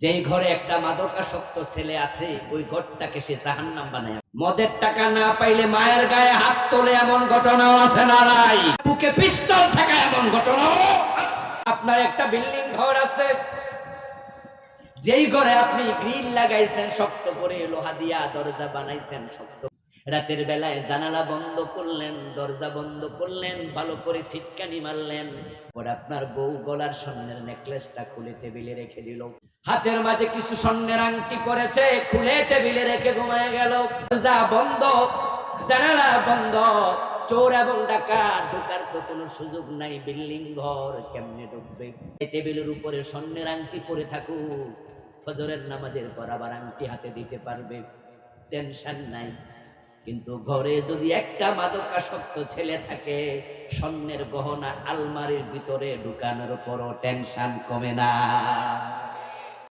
যেই ঘরে একটা মাদকাসক্ত ছেলে আছে ওই ঘরটাকে সে জাহান্নাম বানায়। মদের টাকা না পাইলে মায়ের গায়ে হাত তোলে এমন ঘটনাও আছে না নাই? বুকে পিস্তল থাকা এমন ঘটনাও আছে। আপনার একটা বিল্ডিং ঘর আছে, যেই ঘরে আপনি গ্রিল লাগাইছেন শক্ত করে, লোহা দিয়া দরজা বানাইছেন শক্ত, রাতের বেলায় জানালা বন্ধ করলেন, দরজা বন্ধ করলেন, ভালো করে সিটকানি মারলেন, পরে আপনার বউ গলার স্বর্ণের নেকলেসটা খুলে টেবিলে রেখে দিল, হাতের মাঝে কিছু স্বর্ণের আংটি পরেছে খুলে টেবিলে রেখে ঘুমায় গেল, দরজা বন্ধ, জানালা বন্ধ, চোর এবং ডাকাত ঢোকার তো কোনো সুযোগ নাই, বিল্ডিং ঘর কেমনে ঢুকবে? টেবিলের উপরে স্বর্ণের আংটি পরে থাকুক, ফজরের নামাজের পর আবার আংটি হাতে দিতে পারবে, টেনশন নাই। কিন্তু ঘরে যদি একটা মাদকাসক্ত ছেলে থাকে, স্বর্ণের গহনা আলমারির ভিতরে ঢুকানোর পরও টেনশন কমে না।